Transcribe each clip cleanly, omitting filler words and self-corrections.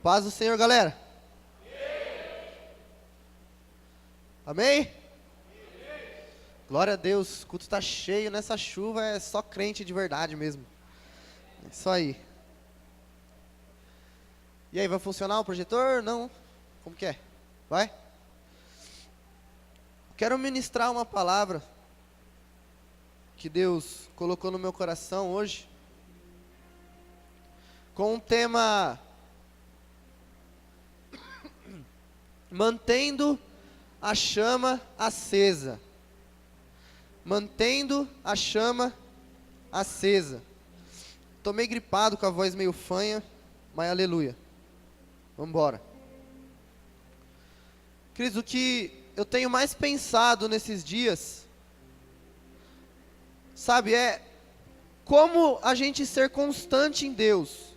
Paz do Senhor, galera. Amém? Glória a Deus, o culto está cheio nessa chuva, é só crente de verdade mesmo. É isso aí. E aí, vai funcionar o projetor? Não? Como que é? Vai? Quero ministrar uma palavra que Deus colocou no meu coração hoje, com um tema: mantendo a chama acesa. Mantendo a chama acesa. Tô meio gripado, com a voz meio fanha, mas aleluia. Vamos embora. Queridos, o que eu tenho mais pensado nesses dias, sabe, é como a gente ser constante em Deus.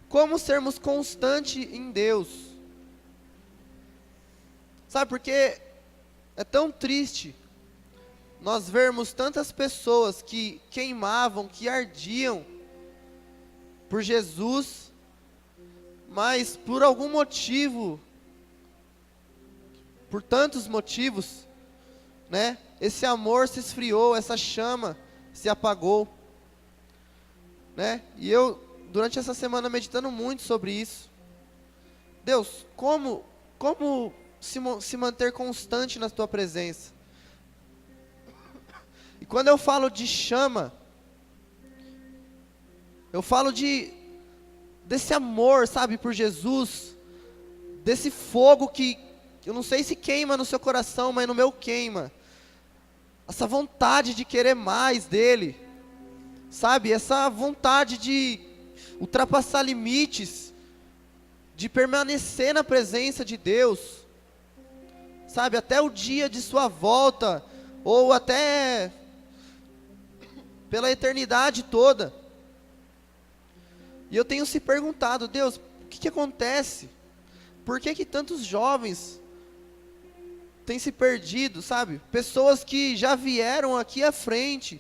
Como sermos constantes em Deus. Sabe, porque é tão triste nós vermos tantas pessoas que queimavam, que ardiam por Jesus, mas por algum motivo, por tantos motivos, né, esse amor se esfriou, essa chama se apagou, né? E eu, durante essa semana, meditando muito sobre isso. Deus, como se manter constante na tua presença? E quando eu falo de chama, eu falo desse amor, sabe, por Jesus, desse fogo que, eu não sei se queima no seu coração, mas no meu queima, essa vontade de querer mais dele, sabe, essa vontade de ultrapassar limites, de permanecer na presença de Deus, sabe, até o dia de sua volta, ou até pela eternidade toda. E eu tenho se perguntado: Deus, o que acontece? Por que tantos jovens têm se perdido, sabe? Pessoas que já vieram aqui à frente,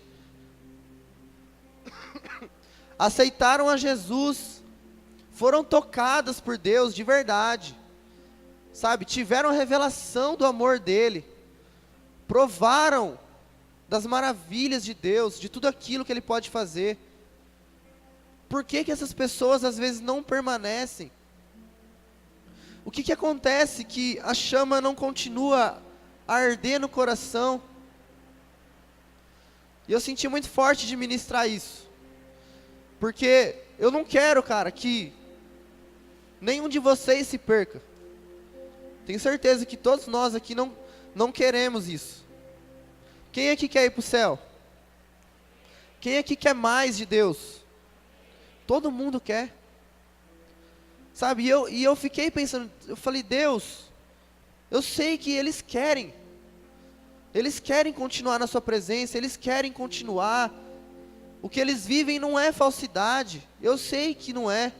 aceitaram a Jesus, foram tocadas por Deus de verdade, sabe, tiveram a revelação do amor dele, provaram das maravilhas de Deus, de tudo aquilo que ele pode fazer. Por que essas pessoas às vezes não permanecem? O que acontece que a chama não continua a arder no coração? E eu senti muito forte de ministrar isso, porque eu não quero, cara, que nenhum de vocês se perca. Tenho certeza que todos nós aqui não queremos isso. Quem aqui quer ir para o céu? Quem aqui quer mais de Deus? Todo mundo quer. Sabe, e eu fiquei pensando, eu falei: Deus, eu sei que eles querem continuar na sua presença, eles querem continuar. O que eles vivem não é falsidade, eu sei que não é.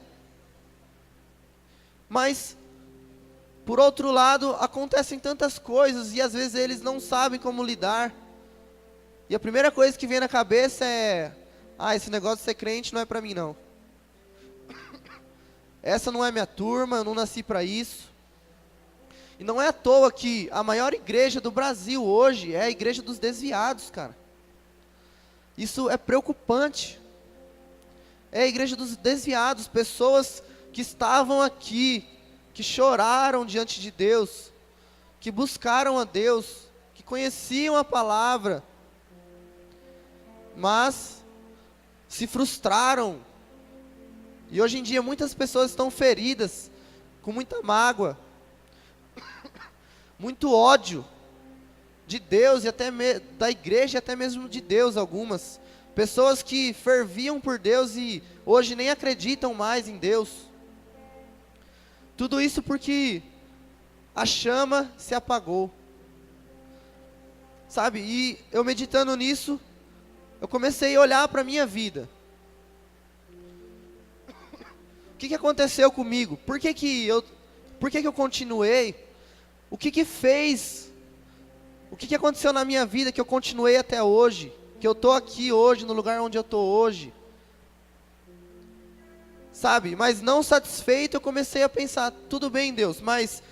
Mas, por outro lado, acontecem tantas coisas e às vezes eles não sabem como lidar. E a primeira coisa que vem na cabeça é: esse negócio de ser crente não é para mim não. Essa não é minha turma, eu não nasci para isso. E não é à toa que a maior igreja do Brasil hoje é a igreja dos desviados, cara. Isso é preocupante. É a igreja dos desviados, pessoas que estavam aqui, que choraram diante de Deus, que buscaram a Deus, que conheciam a palavra, mas se frustraram. E hoje em dia muitas pessoas estão feridas, com muita mágoa, muito ódio de Deus e até da igreja, e até mesmo de Deus. Algumas pessoas que ferviam por Deus e hoje nem acreditam mais em Deus. Tudo isso porque a chama se apagou, sabe? E eu meditando nisso, eu comecei a olhar para a minha vida. O que aconteceu comigo? Por que eu continuei? O que fez? O que aconteceu na minha vida que eu continuei até hoje? Que eu estou aqui hoje, no lugar onde eu estou hoje? sabe? Mas não satisfeito, eu comecei a pensar, tudo bem, Deus, mas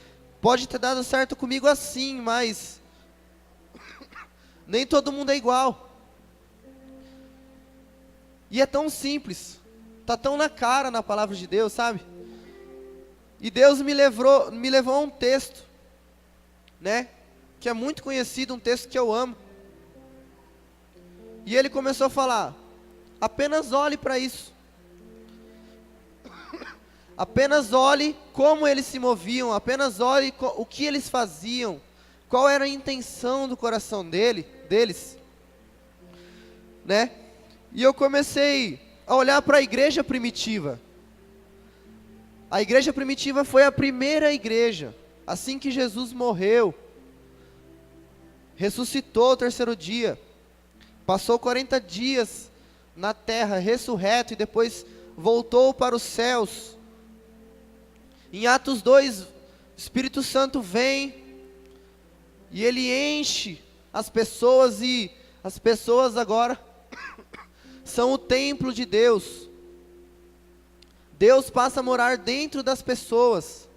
pode ter dado certo comigo assim, mas nem todo mundo é igual. E é tão simples, tá tão na cara na palavra de Deus, sabe? E Deus me levou a um texto, né? Que é muito conhecido, um texto que eu amo. E ele começou a falar, apenas olhe para isso. Apenas olhe como eles se moviam, apenas olhe o que eles faziam, qual era a intenção do coração deles, né? E eu comecei a olhar para a igreja primitiva. A igreja primitiva foi a primeira igreja, assim que Jesus morreu, ressuscitou ao terceiro dia, passou 40 dias na terra, ressurreto, e depois voltou para os céus. Em Atos 2, o Espírito Santo vem, e ele enche as pessoas, e as pessoas agora são o templo de Deus. Deus passa a morar dentro das pessoas.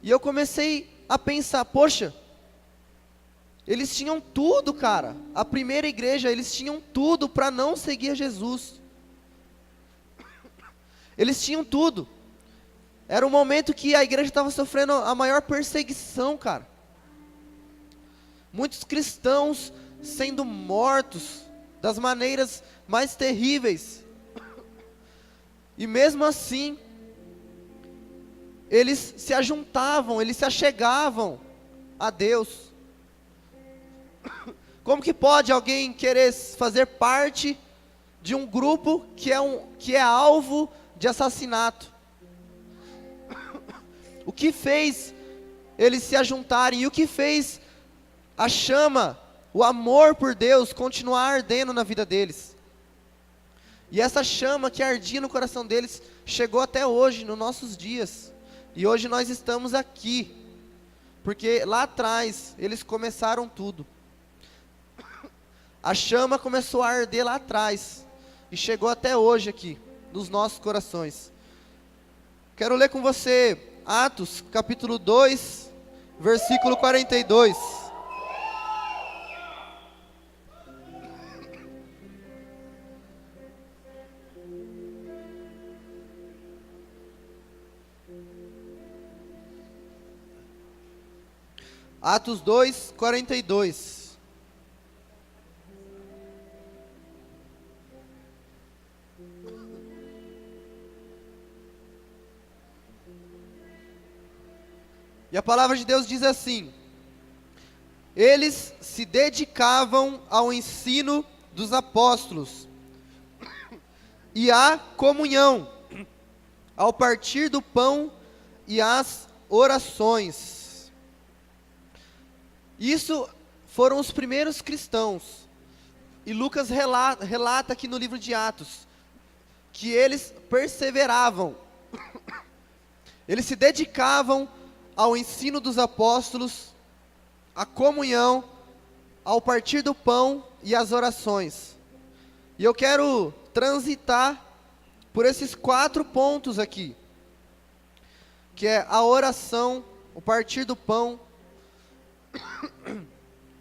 E eu comecei a pensar, poxa, eles tinham tudo, cara. A primeira igreja, eles tinham tudo para não seguir Jesus. Eles tinham tudo. Era um momento que a igreja estava sofrendo a maior perseguição, cara. Muitos cristãos sendo mortos das maneiras mais terríveis. E mesmo assim, eles se ajuntavam, eles se achegavam a Deus. Como que pode alguém querer fazer parte de um grupo que é alvo de assassinato? O que fez eles se ajuntarem? E o que fez a chama, o amor por Deus continuar ardendo na vida deles? E essa chama que ardia no coração deles chegou até hoje, nos nossos dias. E hoje nós estamos aqui, porque lá atrás eles começaram tudo. A chama começou a arder lá atrás e chegou até hoje aqui, nos nossos corações. Quero ler com você Atos, capítulo 2, versículo 42. Atos 2, 42. E a palavra de Deus diz assim: eles se dedicavam ao ensino dos apóstolos e à comunhão, ao partir do pão e às orações. Isso foram os primeiros cristãos. E Lucas relata aqui no livro de Atos que eles perseveravam. Eles se dedicavam ao ensino dos apóstolos, à comunhão, ao partir do pão e às orações. E eu quero transitar por esses 4 pontos aqui, que é a oração, o partir do pão,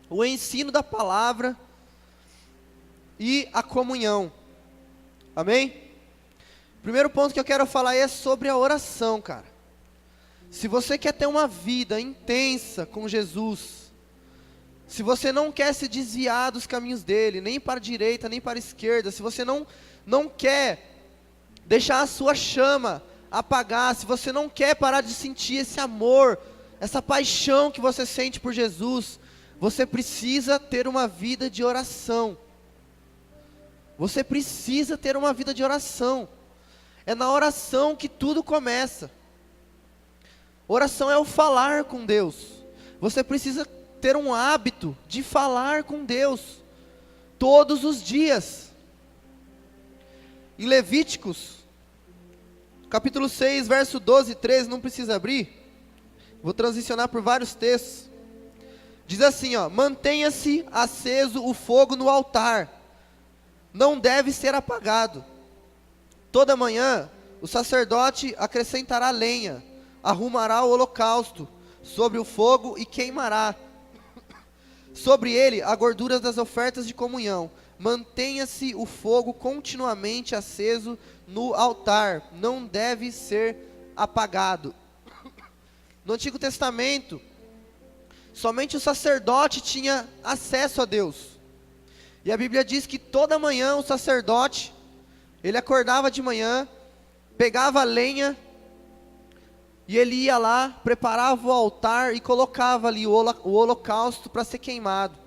o ensino da palavra e a comunhão. Amém? Primeiro ponto que eu quero falar é sobre a oração, cara. Se você quer ter uma vida intensa com Jesus, se você não quer se desviar dos caminhos dele, nem para a direita, nem para a esquerda, se você não quer deixar a sua chama apagar, se você não quer parar de sentir esse amor, essa paixão que você sente por Jesus, você precisa ter uma vida de oração. Você precisa ter uma vida de oração. É na oração que tudo começa. Oração é o falar com Deus. Você precisa ter um hábito de falar com Deus todos os dias. Em Levíticos, capítulo 6, verso 12 e 13, não precisa abrir. Vou transicionar por vários textos. Diz assim, ó: mantenha-se aceso o fogo no altar, não deve ser apagado. Toda manhã O sacerdote acrescentará lenha, arrumará o holocausto sobre o fogo e queimará sobre ele a gordura das ofertas de comunhão. Mantenha-se o fogo continuamente aceso no altar, não deve ser apagado. No Antigo Testamento, somente o sacerdote tinha acesso a Deus. E a Bíblia diz que toda manhã o sacerdote, ele acordava de manhã, pegava a lenha, e ele ia lá, preparava o altar e colocava ali o holocausto para ser queimado.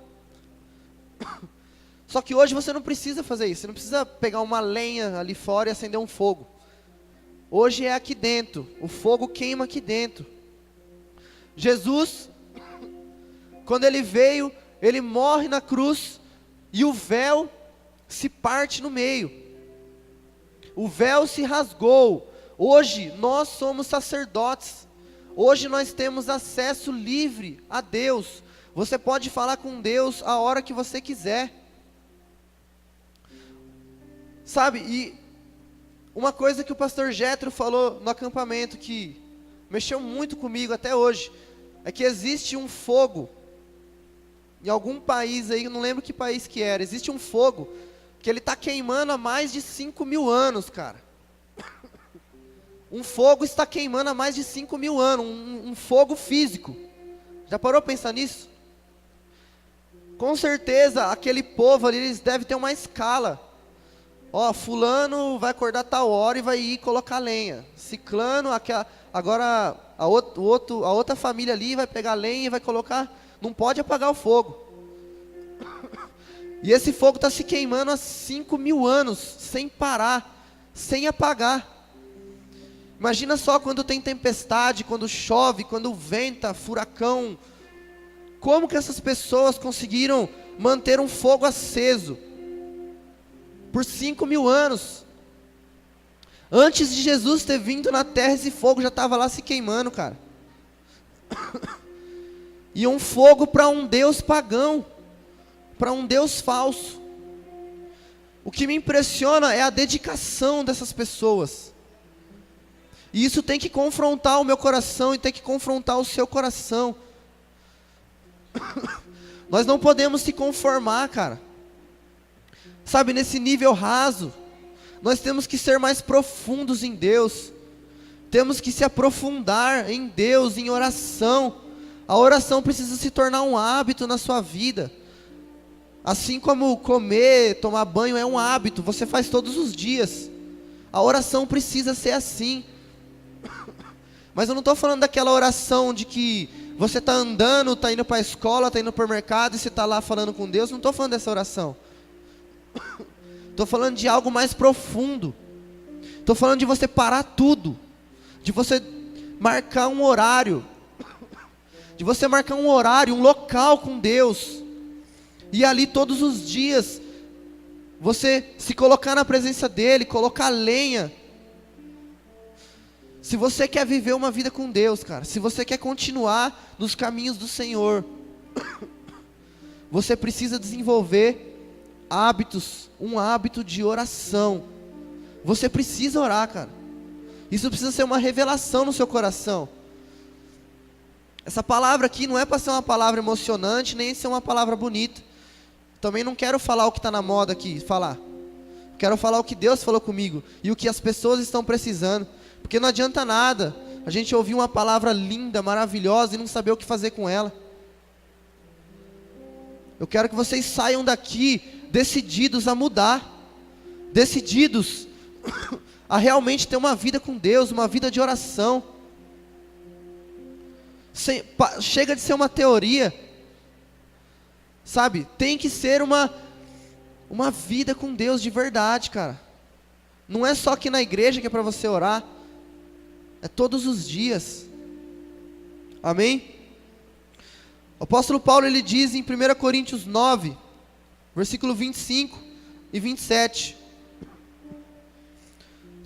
Só que hoje você não precisa fazer isso, você não precisa pegar uma lenha ali fora e acender um fogo. Hoje é aqui dentro, o fogo queima aqui dentro. Jesus, quando ele veio, ele morre na cruz e o véu se parte no meio. O véu se rasgou. Hoje nós somos sacerdotes. Hoje nós temos acesso livre a Deus. Você pode falar com Deus a hora que você quiser. Sabe, e uma coisa que o pastor Jetro falou no acampamento que mexeu muito comigo até hoje, é que existe um fogo, em algum país aí, eu não lembro que país que era, existe um fogo, que ele está queimando há mais de 5.000 anos, cara. Um fogo está queimando há mais de 5.000 anos, um fogo físico. Já parou para pensar nisso? Com certeza, aquele povo ali, eles devem ter uma escala. Ó, fulano vai acordar tal hora e vai ir colocar lenha. Ciclano, agora a outra família ali vai pegar lenha e vai colocar. Não pode apagar o fogo. E esse fogo está se queimando há 5.000 anos, sem parar, sem apagar. Imagina só quando tem tempestade, quando chove, quando venta, furacão. Como que essas pessoas conseguiram manter um fogo aceso por 5.000 anos? Antes de Jesus ter vindo na terra, esse fogo já estava lá se queimando, cara. E um fogo para um Deus pagão, para um Deus falso. O que me impressiona é a dedicação dessas pessoas. E isso tem que confrontar o meu coração e tem que confrontar o seu coração. Nós não podemos se conformar, cara. Sabe, nesse nível raso, nós temos que ser mais profundos em Deus. Temos que se aprofundar em Deus, em oração. A oração precisa se tornar um hábito na sua vida. Assim como comer, tomar banho é um hábito, você faz todos os dias. A oração precisa ser assim. Mas eu não estou falando daquela oração de que você está andando, está indo para a escola, está indo para o mercado e você está lá falando com Deus. Não estou falando dessa oração. Estou falando de algo mais profundo. Estou falando de você parar tudo. De você marcar um horário. De você marcar um horário, um local com Deus. E ali todos os dias, você se colocar na presença dEle, colocar lenha. Se você quer viver uma vida com Deus, cara, se você quer continuar nos caminhos do Senhor, você precisa desenvolver hábitos, um hábito de oração. Você precisa orar, cara. Isso precisa ser uma revelação no seu coração. Essa palavra aqui não é para ser uma palavra emocionante, nem ser uma palavra bonita. Também não quero falar o que está na moda aqui, falar. Quero falar o que Deus falou comigo e o que as pessoas estão precisando. Porque não adianta nada a gente ouvir uma palavra linda, maravilhosa e não saber o que fazer com ela. Eu quero que vocês saiam daqui decididos a mudar. Decididos a realmente ter uma vida com Deus, uma vida de oração. Chega de ser uma teoria. Sabe, tem que ser uma vida com Deus de verdade, cara. Não é só aqui na igreja que é para você orar. É todos os dias. Amém? O apóstolo Paulo, ele diz em 1 Coríntios 9, versículo 25 e 27.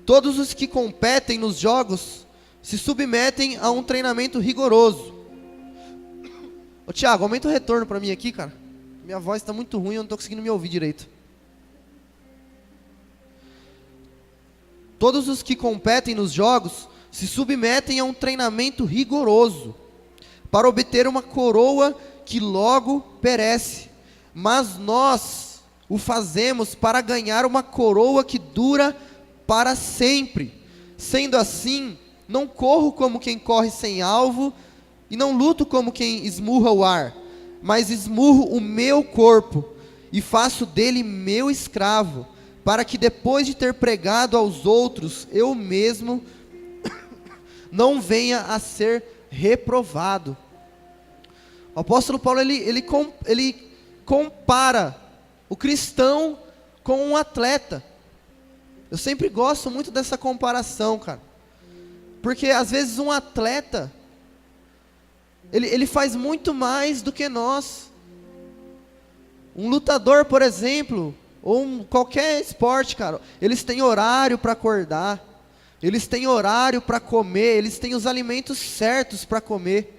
Todos os que competem nos jogos se submetem a um treinamento rigoroso. Ô Thiago, aumenta o retorno para mim aqui, cara. Minha voz está muito ruim, eu não estou conseguindo me ouvir direito. Todos os que competem nos jogos se submetem a um treinamento rigoroso para obter uma coroa que logo perece. Mas nós o fazemos para ganhar uma coroa que dura para sempre. Sendo assim, não corro como quem corre sem alvo, e não luto como quem esmurra o ar, mas esmurro o meu corpo, e faço dele meu escravo, para que depois de ter pregado aos outros, eu mesmo não venha a ser reprovado. O apóstolo Paulo, ele compara o cristão com um atleta. Eu sempre gosto muito dessa comparação, cara. Porque às vezes um atleta, ele faz muito mais do que nós. Um lutador, por exemplo, ou qualquer esporte, cara, eles têm horário para acordar, eles têm horário para comer, eles têm os alimentos certos para comer.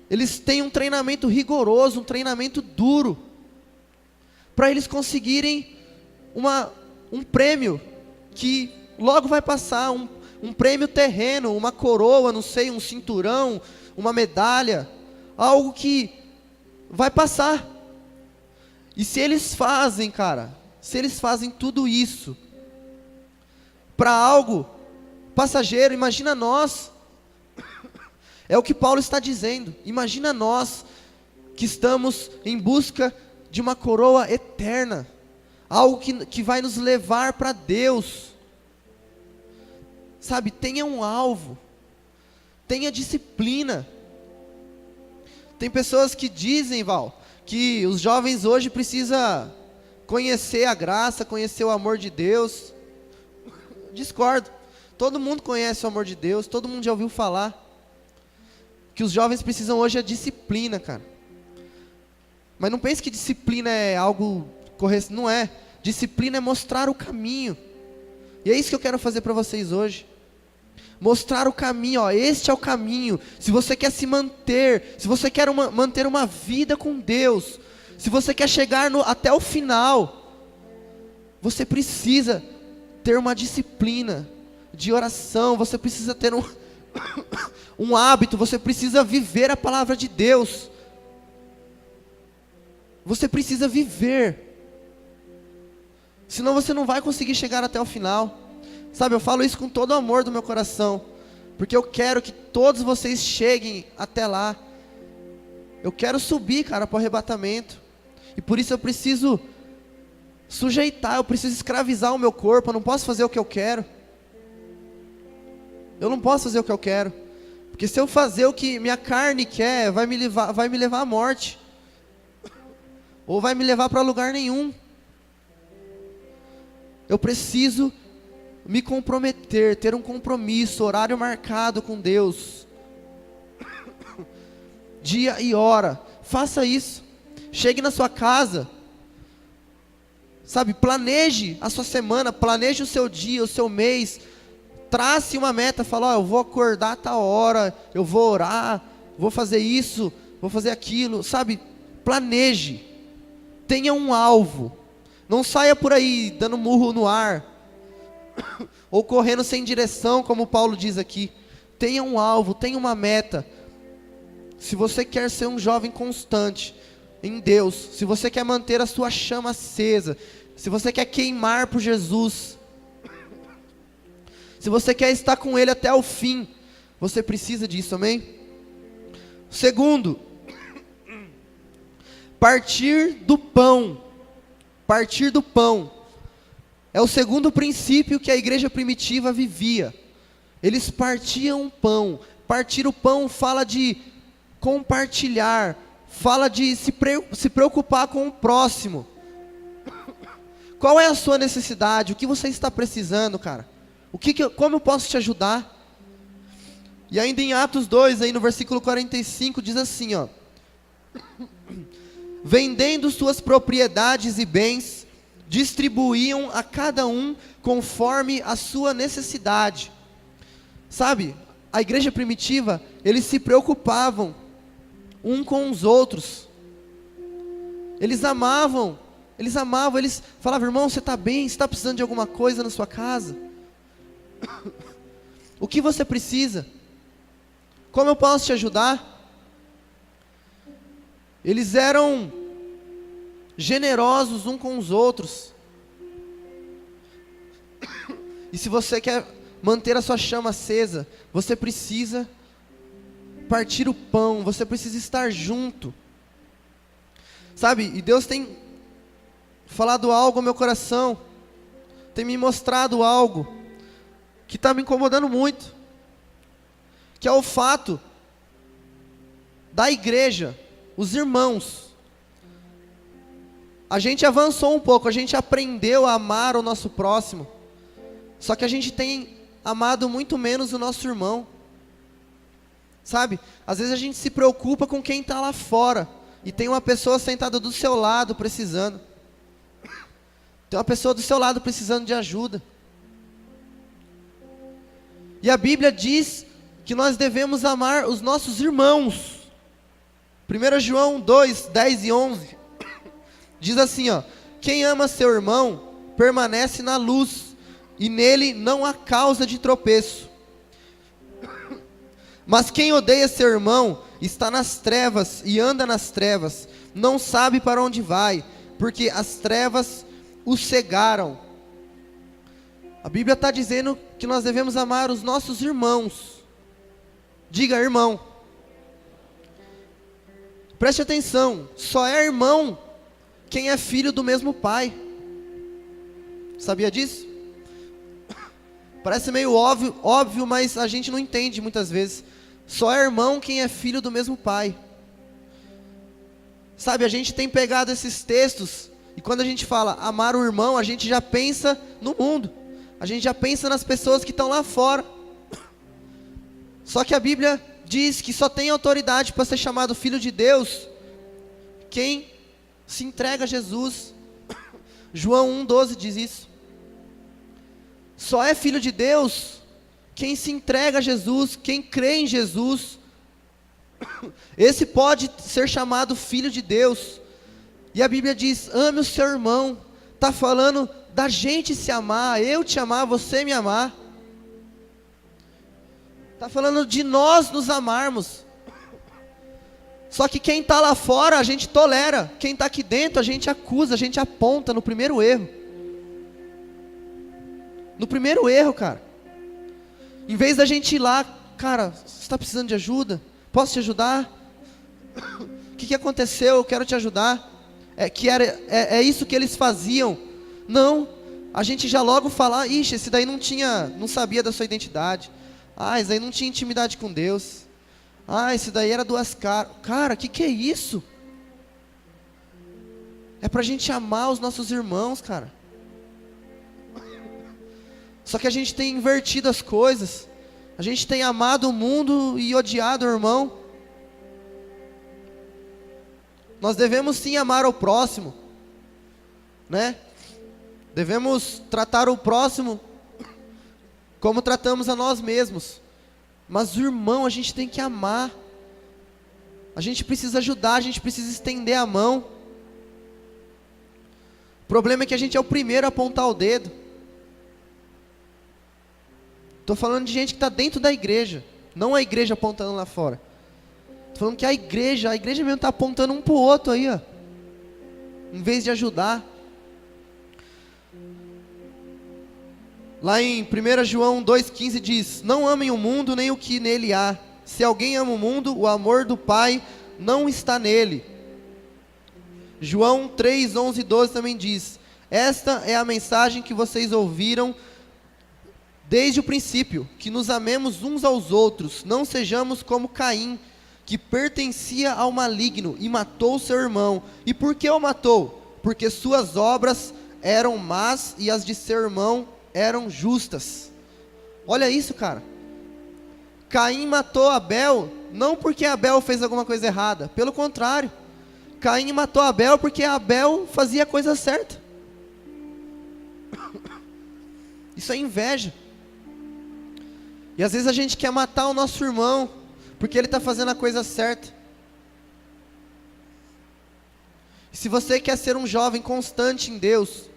Eles têm um treinamento rigoroso, um treinamento duro, para eles conseguirem um prêmio que logo vai passar, um prêmio terreno, uma coroa, não sei, um cinturão, uma medalha, algo que vai passar. E se eles fazem, cara, se eles fazem tudo isso para algo passageiro, imagina nós. É o que Paulo está dizendo. Imagina nós que estamos em busca de uma coroa eterna, algo que vai nos levar para Deus. Sabe, tenha um alvo, tenha disciplina. Tem pessoas que dizem, Val, que os jovens hoje precisam conhecer a graça, conhecer o amor de Deus. Discordo. Todo mundo conhece o amor de Deus, todo mundo já ouviu falar. Que os jovens precisam hoje é disciplina, cara. Mas não pense que disciplina é algo correto, não é. Disciplina é mostrar o caminho. E é isso que eu quero fazer para vocês hoje. Mostrar o caminho, ó, este é o caminho. Se você quer se manter, se você quer manter uma vida com Deus, se você quer chegar até o final, você precisa ter uma disciplina de oração, você precisa ter um hábito, você precisa viver a palavra de Deus. Você precisa viver. Senão você não vai conseguir chegar até o final. Sabe, eu falo isso com todo o amor do meu coração, porque eu quero que todos vocês cheguem até lá. Eu quero subir, cara, para o arrebatamento. E por isso eu preciso sujeitar, eu preciso escravizar o meu corpo. Eu não posso fazer o que eu quero. Eu não posso fazer o que eu quero. Porque se eu fazer o que minha carne quer, vai me levar à morte. Ou vai me levar para lugar nenhum. Eu preciso me comprometer, ter um compromisso, horário marcado com Deus. Dia e hora. Faça isso. Chegue na sua casa. Sabe, planeje a sua semana, planeje o seu dia, o seu mês. Trace uma meta, fala, eu vou acordar a tal hora, eu vou orar, vou fazer isso, vou fazer aquilo, sabe? Planeje, tenha um alvo, não saia por aí dando murro no ar, ou correndo sem direção, como Paulo diz aqui. Tenha um alvo, tenha uma meta. Se você quer ser um jovem constante em Deus, se você quer manter a sua chama acesa, se você quer queimar por Jesus, se você quer estar com Ele até o fim, você precisa disso, amém? Segundo, partir do pão. Partir do pão. É o segundo princípio que a igreja primitiva vivia. Eles partiam o pão. Partir o pão fala de compartilhar, fala de se preocupar com o próximo. Qual é a sua necessidade? O que você está precisando, cara? Como eu posso te ajudar? E ainda em Atos 2, aí no versículo 45, diz assim, ó: vendendo suas propriedades e bens, distribuíam a cada um conforme a sua necessidade. Sabe, a igreja primitiva, eles se preocupavam um com os outros. Eles amavam Eles amavam, eles falavam, irmão, você está bem? Você está precisando de alguma coisa na sua casa? O que você precisa? Como eu posso te ajudar? Eles eram generosos uns com os outros. E se você quer manter a sua chama acesa, você precisa partir o pão, você precisa estar junto. Sabe, e Deus tem falado algo ao meu coração, tem me mostrado algo que está me incomodando muito, que é o fato da igreja, os irmãos, a gente avançou um pouco, a gente aprendeu a amar o nosso próximo, só que a gente tem amado muito menos o nosso irmão, sabe? Às vezes a gente se preocupa com quem está lá fora, e tem uma pessoa sentada do seu lado precisando, tem uma pessoa do seu lado precisando de ajuda, e a Bíblia diz que nós devemos amar os nossos irmãos. 1 João 2, 10 e 11, diz assim, ó, quem ama seu irmão, permanece na luz, e nele não há causa de tropeço. Mas quem odeia seu irmão, está nas trevas, e anda nas trevas, não sabe para onde vai, porque as trevas o cegaram. A Bíblia está dizendo que nós devemos amar os nossos irmãos. Diga, irmão. Preste atenção, só é irmão quem é filho do mesmo pai. Sabia disso? Parece meio óbvio, mas a gente não entende muitas vezes. Só é irmão quem é filho do mesmo pai. Sabe, a gente tem pegado esses textos, e quando a gente fala amar o irmão, a gente já pensa no mundo. A gente já pensa nas pessoas que estão lá fora. Só que a Bíblia diz que só tem autoridade para ser chamado filho de Deus quem se entrega a Jesus. João 1,12 diz isso. Só é filho de Deus quem se entrega a Jesus, quem crê em Jesus. Esse pode ser chamado filho de Deus. E a Bíblia diz, ame o seu irmão. Está falando da gente se amar, eu te amar, você me amar. Está falando de nós nos amarmos. Só que quem está lá fora, a gente tolera. Quem está aqui dentro, a gente acusa, a gente aponta no primeiro erro. No primeiro erro, cara. Em vez da gente ir lá, cara, você está precisando de ajuda? Posso te ajudar? O que aconteceu? Eu quero te ajudar. É isso que eles faziam. Não, a gente já logo fala, ixi, esse daí não sabia da sua identidade. Ah, esse daí não tinha intimidade com Deus. Ah, esse daí era duas caras. Cara, que é isso? É pra gente amar os nossos irmãos, cara. Só que a gente tem invertido as coisas. A gente tem amado o mundo e odiado o irmão. Nós devemos sim amar o próximo, né? Devemos tratar o próximo como tratamos a nós mesmos. Mas o irmão a gente tem que amar. A gente precisa ajudar, a gente precisa estender a mão. O problema é que a gente é o primeiro a apontar o dedo. Estou falando de gente que está dentro da igreja, não a igreja apontando lá fora. Estou falando que a igreja mesmo está apontando um para o outro aí, ó, em vez de ajudar. Lá em 1 João 2,15 diz, não amem o mundo nem o que nele há. Se alguém ama o mundo, o amor do Pai não está nele. João 3, 11 e 12 também diz, esta é a mensagem que vocês ouviram desde o princípio, que nos amemos uns aos outros, não sejamos como Caim, que pertencia ao maligno e matou seu irmão. E por que o matou? Porque suas obras eram más e as de seu irmão eram justas. Olha isso, cara. Caim matou Abel, não porque Abel fez alguma coisa errada, pelo contrário, Caim matou Abel porque Abel fazia a coisa certa. Isso é inveja. E às vezes a gente quer matar o nosso irmão porque ele está fazendo a coisa certa. Se você quer ser um jovem constante em Deus,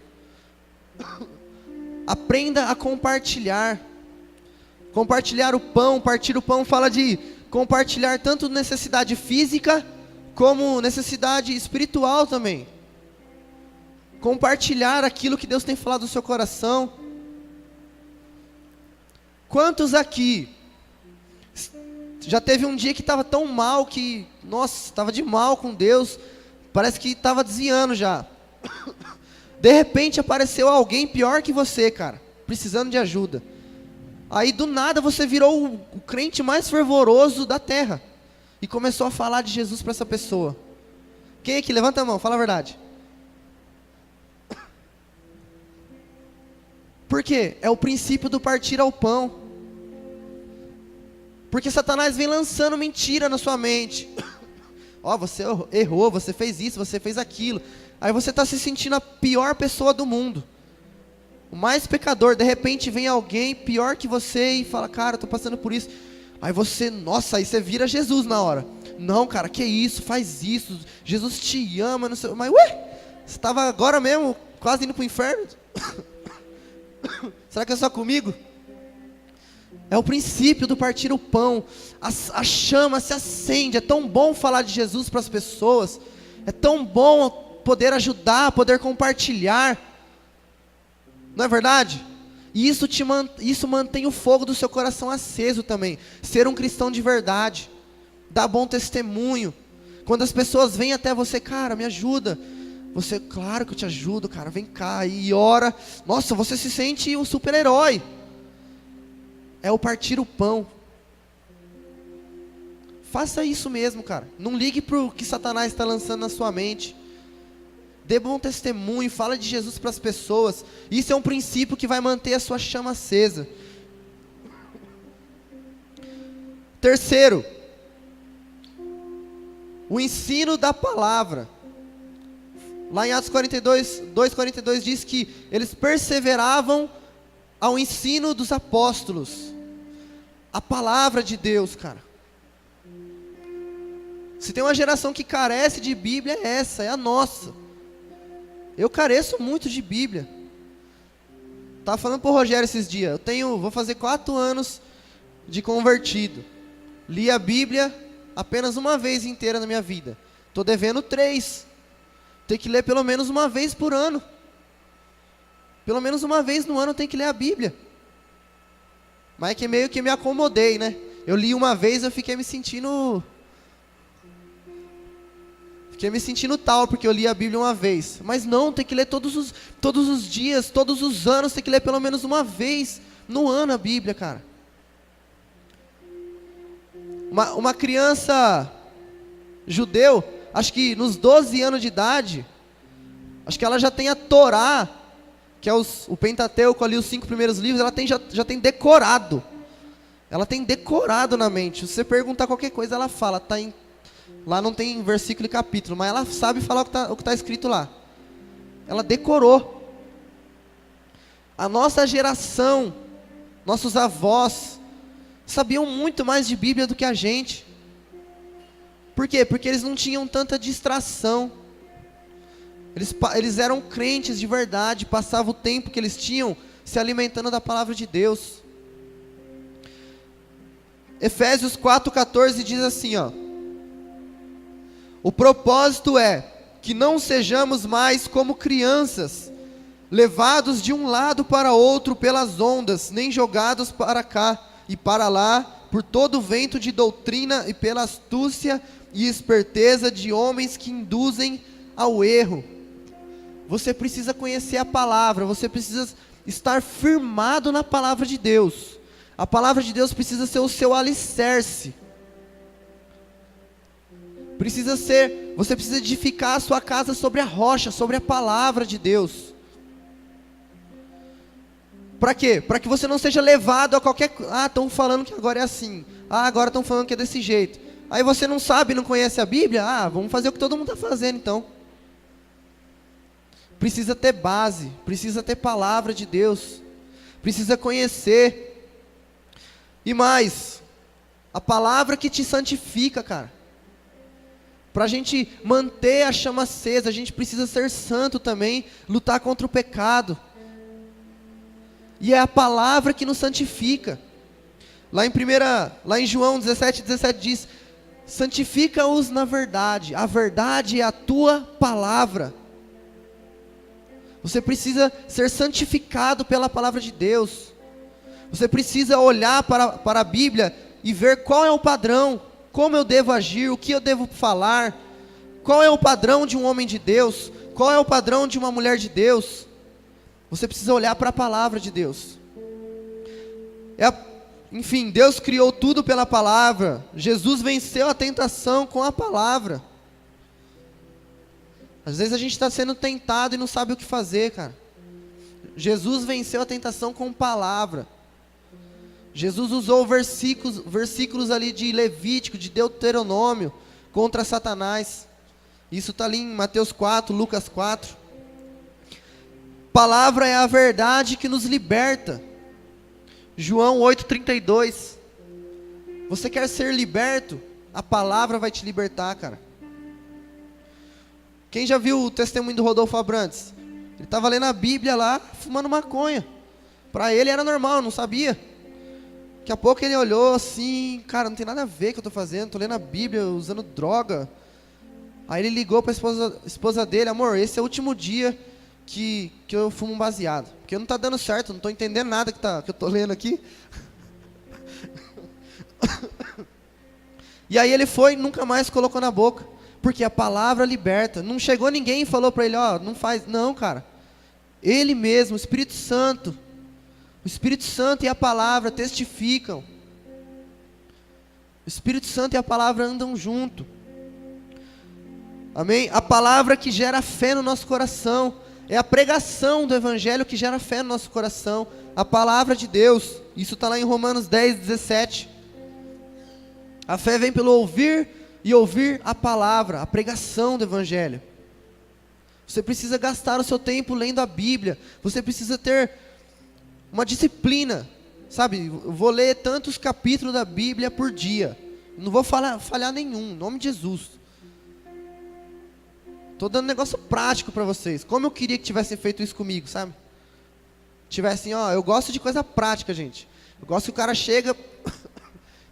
aprenda a compartilhar. Compartilhar o pão, partir o pão fala de compartilhar tanto necessidade física como necessidade espiritual também. Compartilhar aquilo que Deus tem falado no seu coração. Quantos aqui já teve um dia que estava tão mal que, nossa, estava de mal com Deus, parece que estava desviando já. De repente apareceu alguém pior que você, cara, precisando de ajuda. Aí do nada você virou o crente mais fervoroso da terra e começou a falar de Jesus para essa pessoa. Quem aqui? Levanta a mão, fala a verdade. Por quê? É o princípio do partir ao pão. Porque Satanás vem lançando mentira na sua mente. Ó, você errou, você fez isso, você fez aquilo. Aí você está se sentindo a pior pessoa do mundo. O mais pecador. De repente vem alguém pior que você e fala, cara, eu estou passando por isso. Aí você, nossa, aí você vira Jesus na hora. Não, cara, que isso, faz isso. Jesus te ama, não sei. Mas ué, você estava agora mesmo quase indo para o inferno? Será que é só comigo? É o princípio do partir o pão. A chama se acende. É tão bom falar de Jesus para as pessoas. É tão bom poder ajudar, poder compartilhar. Não é verdade? E isso mantém o fogo do seu coração aceso também. Ser um cristão de verdade. Dar bom testemunho. Quando as pessoas vêm até você, cara, me ajuda. Você, claro que eu te ajudo, cara, vem cá e ora. Nossa, você se sente um super-herói. É o partir o pão. Faça isso mesmo, cara. Não ligue para o que Satanás está lançando na sua mente. Dê bom testemunho, fala de Jesus para as pessoas. Isso é um princípio que vai manter a sua chama acesa. Terceiro, o ensino da palavra. Lá em Atos 2:42 diz que eles perseveravam ao ensino dos apóstolos. A palavra de Deus, cara. Se tem uma geração que carece de Bíblia, é essa, é a nossa. Eu careço muito de Bíblia. Estava falando para o Rogério esses dias, vou fazer 4 anos de convertido. Li a Bíblia apenas uma vez inteira na minha vida. Estou devendo 3. Tem que ler pelo menos uma vez por ano. Pelo menos uma vez no ano tem que ler a Bíblia. Mas é que meio que me acomodei, né? Eu li uma vez, eu fiquei me sentindo tal, porque eu li a Bíblia uma vez. Mas não, tem que ler todos os dias, todos os anos, tem que ler pelo menos uma vez no ano a Bíblia, cara. Uma criança judeu, acho que nos 12 anos de idade, acho que ela já tem a Torá, que é o Pentateuco ali, os 5 primeiros livros, ela já tem decorado. Ela tem decorado na mente. Se você perguntar qualquer coisa, ela fala. Lá não tem versículo e capítulo, mas ela sabe falar o que está escrito lá. Ela decorou. A nossa geração, nossos avós, sabiam muito mais de Bíblia do que a gente. Por quê? Porque eles não tinham tanta distração. Eles eram crentes de verdade, passavam o tempo que eles tinham se alimentando da palavra de Deus. Efésios 4:14 diz assim, ó: o propósito é que não sejamos mais como crianças, levados de um lado para outro pelas ondas, nem jogados para cá e para lá, por todo vento de doutrina e pela astúcia e esperteza de homens que induzem ao erro. Você precisa conhecer a palavra, você precisa estar firmado na palavra de Deus. A palavra de Deus precisa ser o seu alicerce. Você precisa edificar a sua casa sobre a rocha, sobre a palavra de Deus. Para quê? Para que você não seja levado a qualquer... estão falando que agora é assim. Agora estão falando que é desse jeito. Aí você não sabe, não conhece a Bíblia? Vamos fazer o que todo mundo está fazendo então. Precisa ter base, precisa ter palavra de Deus, precisa conhecer. E mais, a palavra que te santifica, cara. Para a gente manter a chama acesa, a gente precisa ser santo também, lutar contra o pecado. E é a palavra que nos santifica. Lá em João 17:17 diz: santifica-os na verdade, a verdade é a tua palavra. Você precisa ser santificado pela palavra de Deus. Você precisa olhar para a Bíblia e ver qual é o padrão, como eu devo agir, o que eu devo falar, qual é o padrão de um homem de Deus, qual é o padrão de uma mulher de Deus. Você precisa olhar para a palavra de Deus. Enfim, Deus criou tudo pela palavra. Jesus venceu a tentação com a palavra. Às vezes a gente está sendo tentado e não sabe o que fazer, cara. Jesus venceu a tentação com palavra. Jesus usou versículos ali de Levítico, de Deuteronômio, contra Satanás. Isso está ali em Mateus 4, Lucas 4. Palavra é a verdade que nos liberta. João 8:32. Você quer ser liberto? A palavra vai te libertar, cara. Quem já viu o testemunho do Rodolfo Abrantes? Ele estava lendo a Bíblia lá, fumando maconha. Para ele era normal, não sabia. Daqui a pouco ele olhou assim, cara, não tem nada a ver com o que eu estou fazendo, estou lendo a Bíblia, usando droga. Aí ele ligou para a esposa dele: amor, esse é o último dia que eu fumo um baseado, porque não está dando certo, não estou entendendo nada que eu estou lendo aqui. E aí ele foi e nunca mais colocou na boca, porque a palavra liberta. Não chegou ninguém e falou para ele: ó, não faz, não, cara. Ele mesmo, o Espírito Santo e a palavra testificam. O Espírito Santo e a palavra andam junto. Amém? A palavra que gera fé no nosso coração. É a pregação do Evangelho que gera fé no nosso coração. A palavra de Deus. Isso está lá em Romanos 10:17. A fé vem pelo ouvir e ouvir a palavra, a pregação do Evangelho. Você precisa gastar o seu tempo lendo a Bíblia. Você precisa ter uma disciplina, sabe? Eu vou ler tantos capítulos da Bíblia por dia. Não vou falhar nenhum, em nome de Jesus. Estou dando um negócio prático para vocês. Como eu queria que tivessem feito isso comigo, sabe? Tivessem, eu gosto de coisa prática, gente. Eu gosto que o cara chega,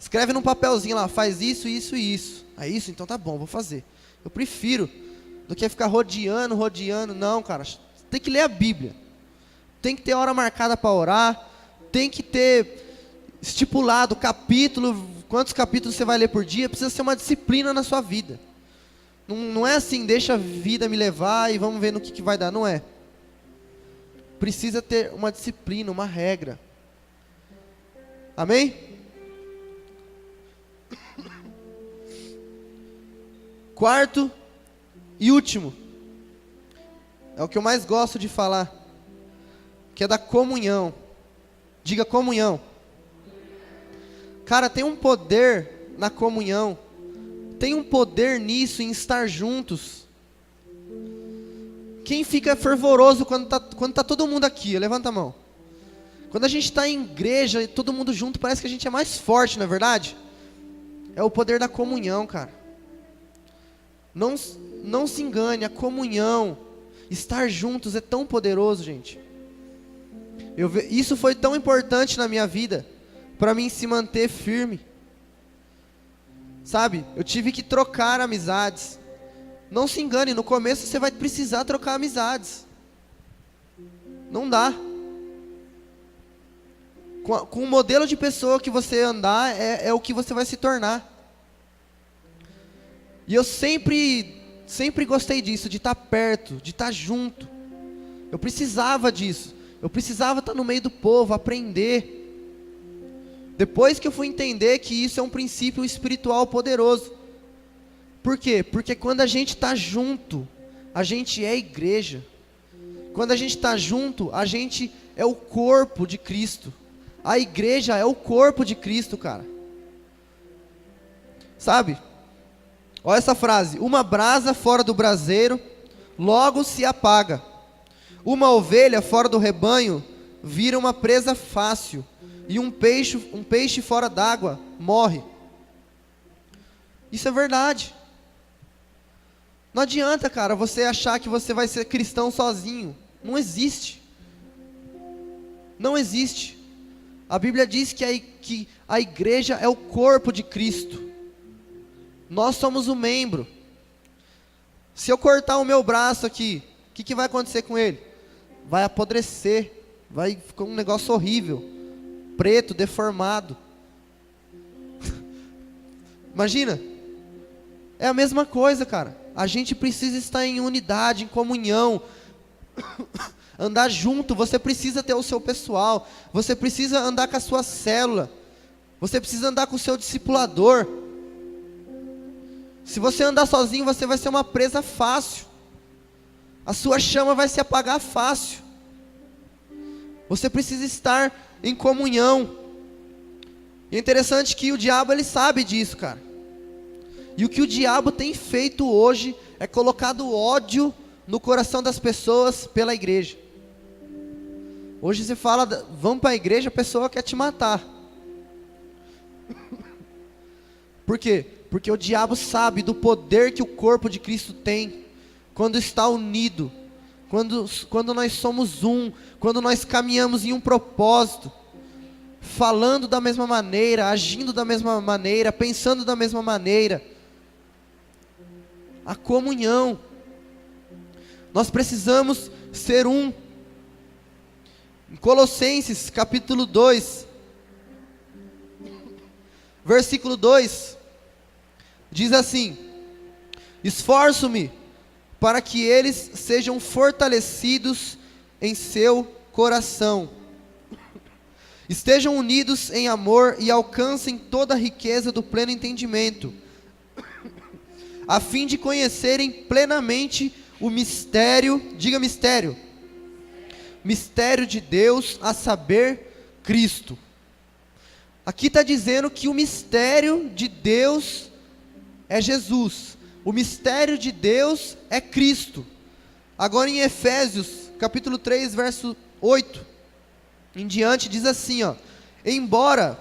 escreve num papelzinho lá, faz isso, isso e isso. É isso? Então tá bom, vou fazer. Eu prefiro do que ficar rodeando. Não, cara, tem que ler a Bíblia. Tem que ter hora marcada para orar. Tem que ter estipulado capítulo, quantos capítulos você vai ler por dia. Precisa ser uma disciplina na sua vida. Não é assim, deixa a vida me levar e vamos ver no que vai dar. Não é. Precisa ter uma disciplina, uma regra. Amém? Quarto e último. É o que eu mais gosto de falar. Que é da comunhão. Diga comunhão. Cara, tem um poder na comunhão. Tem um poder nisso, em estar juntos. Quem fica fervoroso quando tá todo mundo aqui? Levanta a mão. Quando a gente está em igreja e todo mundo junto, parece que a gente é mais forte, não é verdade? É o poder da comunhão, cara. Não se engane, a comunhão, estar juntos é tão poderoso, gente. Isso foi tão importante na minha vida, para mim se manter firme. Sabe, eu tive que trocar amizades. Não se engane, no começo você vai precisar trocar amizades. Não dá. Com o modelo de pessoa que você andar, é o que você vai se tornar. E eu sempre gostei disso, de estar perto, de estar junto. Eu precisava disso. Eu precisava estar no meio do povo, aprender. Depois que eu fui entender que isso é um princípio espiritual poderoso. Por quê? Porque quando a gente está junto, a gente é igreja. Quando a gente está junto, a gente é o corpo de Cristo. A igreja é o corpo de Cristo, cara. Sabe? Olha essa frase: uma brasa fora do braseiro, logo se apaga. Uma ovelha fora do rebanho, vira uma presa fácil. E um peixe fora d'água, morre. Isso é verdade. Não adianta, cara, você achar que você vai ser cristão sozinho. Não existe. Não existe. A Bíblia diz que a igreja é o corpo de Cristo. Nós somos o membro. Se eu cortar o meu braço aqui, o que vai acontecer com ele? Vai apodrecer. Vai ficar um negócio horrível. Preto, deformado. Imagina. É a mesma coisa, cara. A gente precisa estar em unidade, em comunhão. Andar junto. Você precisa ter o seu pessoal. Você precisa andar com a sua célula. Você precisa andar com o seu discipulador. Se você andar sozinho, você vai ser uma presa fácil. A sua chama vai se apagar fácil. Você precisa estar em comunhão. E é interessante que o diabo, ele sabe disso, cara. E o que o diabo tem feito hoje é colocado ódio no coração das pessoas pela igreja. Hoje você fala, vamos para a igreja, a pessoa quer te matar. Por quê? Porque o diabo sabe do poder que o corpo de Cristo tem, quando está unido, quando nós somos um, quando nós caminhamos em um propósito, falando da mesma maneira, agindo da mesma maneira, pensando da mesma maneira. A comunhão. Nós precisamos ser um. Em Colossenses capítulo 2, versículo 2, diz assim: esforço-me para que eles sejam fortalecidos em seu coração, estejam unidos em amor e alcancem toda a riqueza do pleno entendimento, a fim de conhecerem plenamente o mistério, diga mistério, mistério de Deus, a saber, Cristo. Aqui está dizendo que o mistério de Deus é Jesus. O mistério de Deus é Cristo. Agora em Efésios, capítulo 3, verso 8, em diante, diz assim, ó: embora,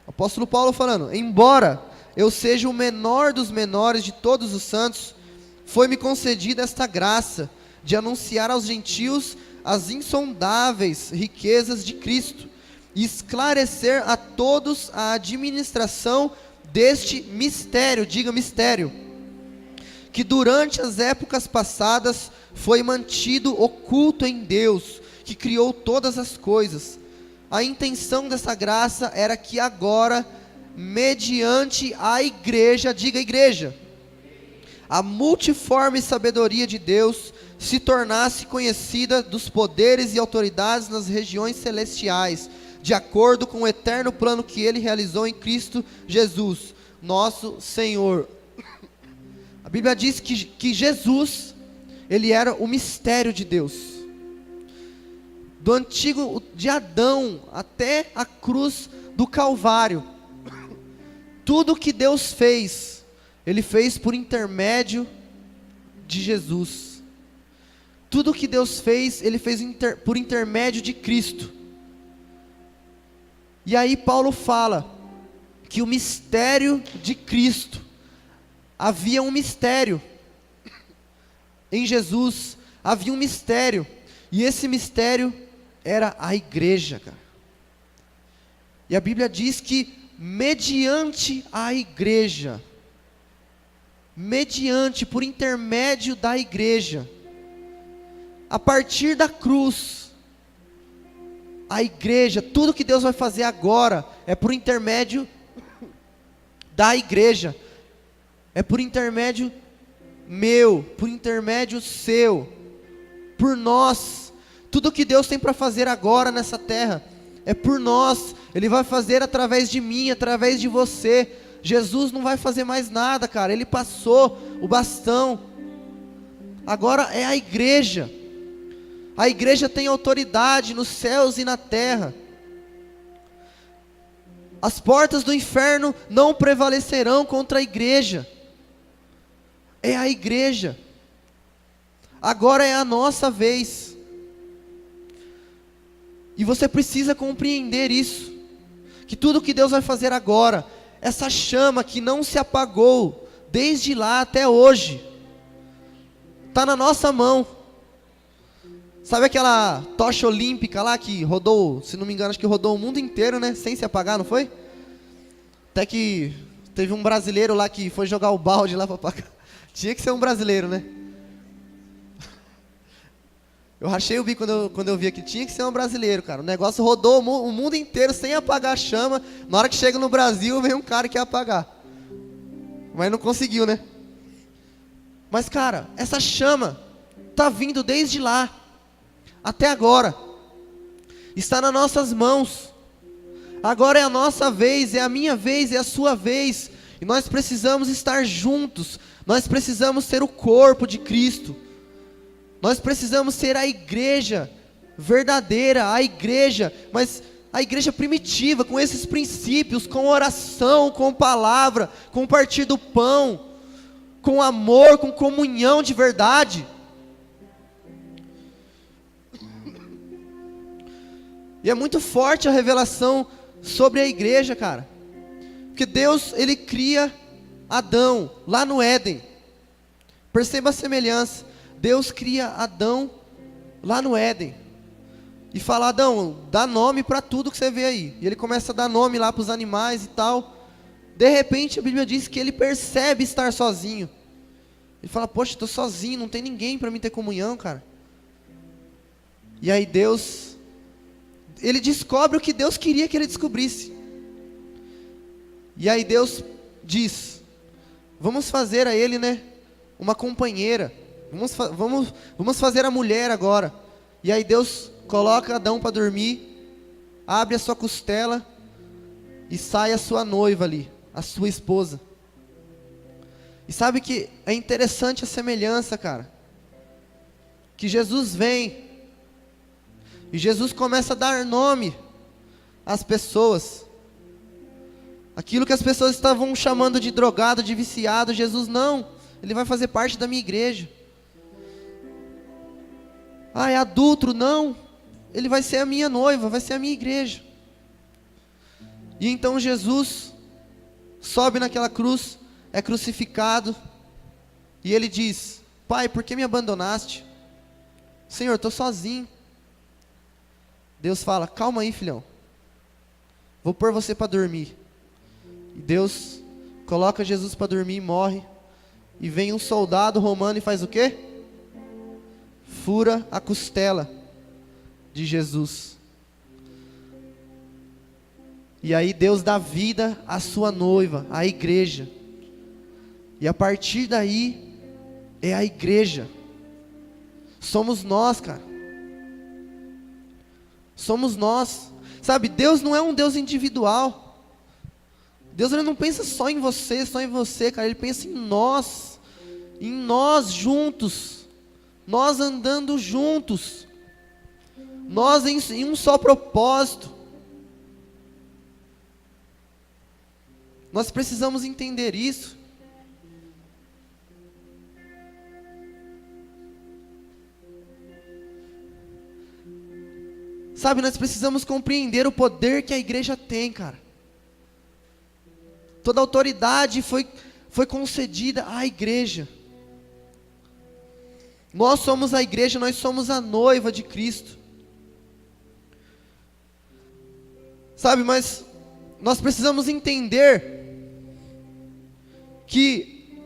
o apóstolo Paulo falando, embora eu seja o menor dos menores de todos os santos, foi-me concedida esta graça, de anunciar aos gentios as insondáveis riquezas de Cristo, e esclarecer a todos a administração deste mistério, diga mistério, que durante as épocas passadas foi mantido oculto em Deus, que criou todas as coisas. A intenção dessa graça era que agora, mediante a igreja, diga igreja, a multiforme sabedoria de Deus se tornasse conhecida dos poderes e autoridades nas regiões celestiais, de acordo com o eterno plano que Ele realizou em Cristo Jesus, nosso Senhor. A Bíblia diz que Jesus, Ele era o mistério de Deus. Do antigo, de Adão até a cruz do Calvário. Tudo que Deus fez, Ele fez por intermédio de Jesus. Tudo que Deus fez, Ele fez por intermédio de Cristo. E aí Paulo fala que o mistério de Cristo, havia um mistério em Jesus, havia um mistério, e esse mistério era a igreja, cara. E a Bíblia diz que mediante a igreja, por intermédio da igreja, a partir da cruz, a igreja, tudo que Deus vai fazer agora, é por intermédio da igreja, é por intermédio meu, por intermédio seu, por nós. Tudo que Deus tem para fazer agora nessa terra, é por nós. Ele vai fazer através de mim, através de você. Jesus não vai fazer mais nada, cara, Ele passou o bastão. Agora é a igreja. A igreja tem autoridade nos céus e na terra. As portas do inferno não prevalecerão contra a igreja. É a igreja. Agora é a nossa vez. E você precisa compreender isso. Que tudo que Deus vai fazer agora, essa chama que não se apagou desde lá até hoje, está na nossa mão. Sabe aquela tocha olímpica lá que rodou, se não me engano, acho que rodou o mundo inteiro, né? Sem se apagar, não foi? Até que teve um brasileiro lá que foi jogar o balde lá para apagar. Tinha que ser um brasileiro, né? Eu rachei o bico quando eu vi aqui. Tinha que ser um brasileiro, cara. O negócio rodou o mundo inteiro sem apagar a chama. Na hora que chega no Brasil, vem um cara que ia apagar. Mas não conseguiu, né? Mas, cara, essa chama tá vindo desde lá até agora. Está nas nossas mãos. Agora é a nossa vez, é a minha vez, é a sua vez. E nós precisamos estar juntos. Nós precisamos ser o corpo de Cristo. Nós precisamos ser a igreja verdadeira, a igreja, mas a igreja primitiva, com esses princípios, com oração, com palavra, com partir do pão, com amor, com comunhão de verdade. E é muito forte a revelação sobre a igreja, cara. Porque Deus, Ele cria Adão lá no Éden. Perceba a semelhança. Deus cria Adão lá no Éden. E fala: Adão, dá nome para tudo que você vê aí. E ele começa a dar nome lá para os animais e tal. De repente a Bíblia diz que ele percebe estar sozinho. Ele fala: poxa, estou sozinho, não tem ninguém para mim ter comunhão, cara. E aí Deus, ele descobre o que Deus queria que ele descobrisse. E aí Deus diz: vamos fazer a ele, né, uma companheira. Vamos fazer a mulher agora. E aí Deus coloca Adão para dormir, abre a sua costela e sai a sua noiva ali, a sua esposa. E sabe que é interessante a semelhança, cara. Que Jesus vem e Jesus começa a dar nome às pessoas. Aquilo que as pessoas estavam chamando de drogado, de viciado, Jesus não, ele vai fazer parte da minha igreja. Ah, é adulto, não, ele vai ser a minha noiva, vai ser a minha igreja. E então Jesus sobe naquela cruz, é crucificado, e ele diz: Pai, por que me abandonaste? Senhor, estou sozinho. Deus fala: calma aí, filhão, vou pôr você para dormir. E Deus coloca Jesus para dormir e morre. E vem um soldado romano e faz o quê? Fura a costela de Jesus. E aí Deus dá vida à sua noiva, à igreja. E a partir daí é a igreja. Somos nós, cara. Somos nós. Sabe, Deus não é um Deus individual. Deus, ele não pensa só em você, cara. Ele pensa em nós juntos. Nós andando juntos. Nós em um só propósito. Nós precisamos entender isso. Sabe, nós precisamos compreender o poder que a igreja tem, cara. Toda autoridade foi concedida à igreja. Nós somos a igreja, nós somos a noiva de Cristo. Sabe, mas nós precisamos entender que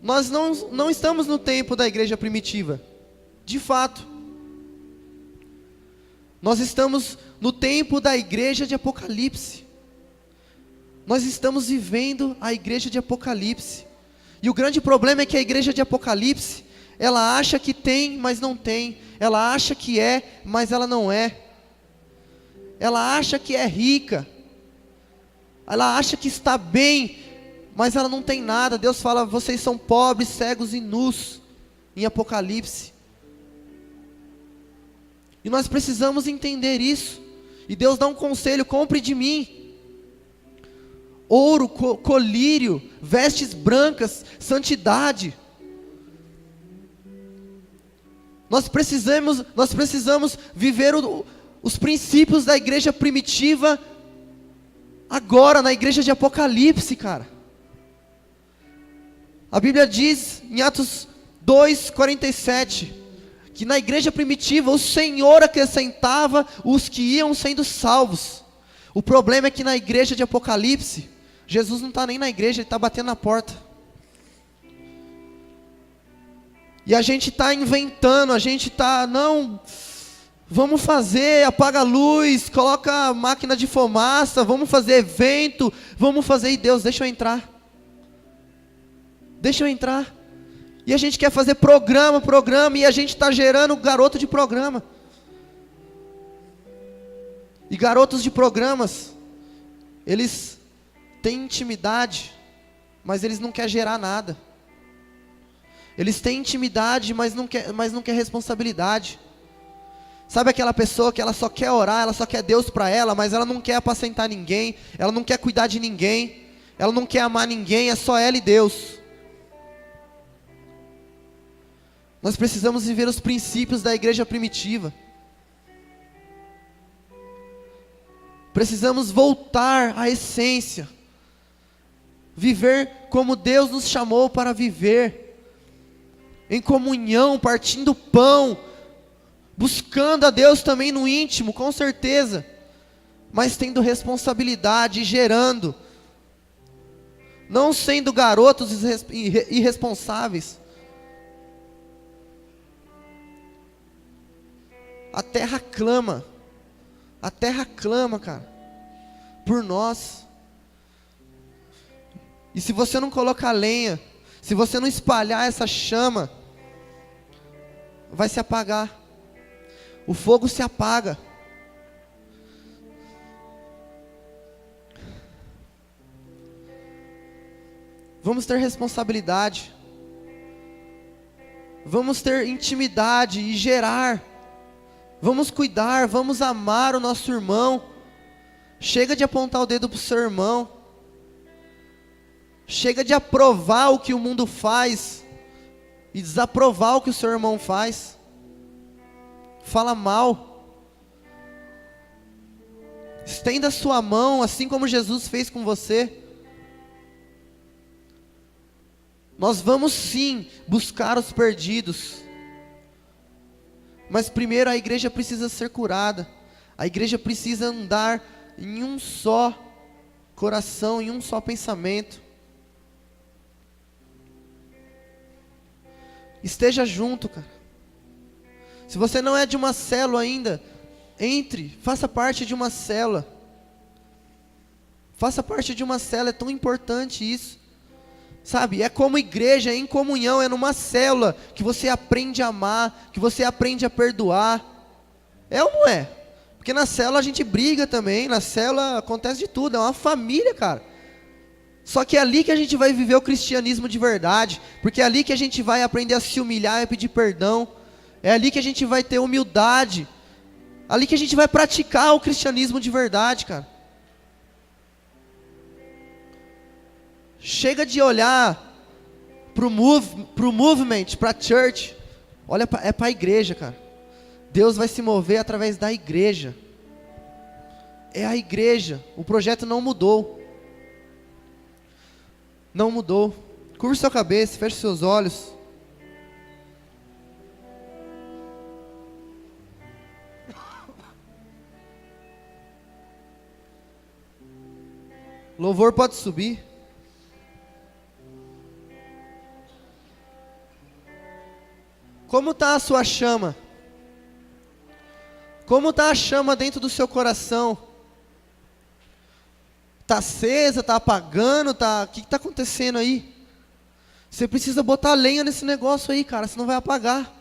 nós não estamos no tempo da igreja primitiva. De fato. Nós estamos no tempo da igreja de Apocalipse. Nós estamos vivendo a igreja de Apocalipse. E o grande problema é que a igreja de Apocalipse, ela acha que tem, mas não tem. Ela acha que é, mas ela não é. Ela acha que é rica. Ela acha que está bem, mas ela não tem nada. Deus fala: vocês são pobres, cegos e nus, em Apocalipse. E nós precisamos entender isso. E Deus dá um conselho: compre de mim ouro, colírio, vestes brancas, santidade. Nós precisamos viver os princípios da igreja primitiva agora, na igreja de Apocalipse, cara. A Bíblia diz em Atos 2:47, que na igreja primitiva o Senhor acrescentava os que iam sendo salvos. O problema é que na igreja de Apocalipse, Jesus não está nem na igreja, ele está batendo na porta. E a gente está inventando, a gente está, não, vamos fazer, apaga a luz, coloca a máquina de fumaça, vamos fazer evento, vamos fazer, e Deus, deixa eu entrar. Deixa eu entrar. E a gente quer fazer programa, e a gente está gerando garoto de programa. E garotos de programas, eles têm intimidade, mas eles não querem gerar nada. Eles têm intimidade, mas não quer responsabilidade. Sabe aquela pessoa que ela só quer orar, ela só quer Deus para ela, mas ela não quer apacentar ninguém, ela não quer cuidar de ninguém, ela não quer amar ninguém, é só ela e Deus. Nós precisamos viver os princípios da igreja primitiva. Precisamos voltar à essência. Viver como Deus nos chamou para viver. Em comunhão, partindo pão. Buscando a Deus também no íntimo, com certeza. Mas tendo responsabilidade, gerando. Não sendo garotos irresponsáveis. A terra clama, cara, por nós. E se você não colocar lenha, se você não espalhar essa chama, vai se apagar. O fogo se apaga. Vamos ter responsabilidade. Vamos ter intimidade e gerar. Vamos cuidar, vamos amar o nosso irmão. Chega de apontar o dedo para o seu irmão. Chega de aprovar o que o mundo faz e desaprovar o que o seu irmão faz. Fala mal. Estenda a sua mão, assim como Jesus fez com você. Nós vamos sim buscar os perdidos. Mas primeiro a igreja precisa ser curada. A igreja precisa andar em um só coração, em um só pensamento. Esteja junto, cara. Se você não é de uma célula ainda, entre, faça parte de uma célula. Faça parte de uma célula, é tão importante isso. Sabe, é como igreja, é em comunhão, é numa célula que você aprende a amar, que você aprende a perdoar. É ou não é? Porque na célula a gente briga também, na célula acontece de tudo, é uma família, cara. Só que é ali que a gente vai viver o cristianismo de verdade, porque é ali que a gente vai aprender a se humilhar e pedir perdão, é ali que a gente vai ter humildade, ali que a gente vai praticar o cristianismo de verdade, cara. Chega de olhar pro movement, para a church. Olha, é para a igreja, cara. Deus vai se mover através da igreja. É a igreja. O projeto não mudou. Não mudou. Curva sua cabeça, feche seus olhos. Louvor pode subir. Como está a sua chama? Como está a chama dentro do seu coração? Está acesa, está apagando, o que está acontecendo aí? Você precisa botar lenha nesse negócio aí, cara, senão vai apagar.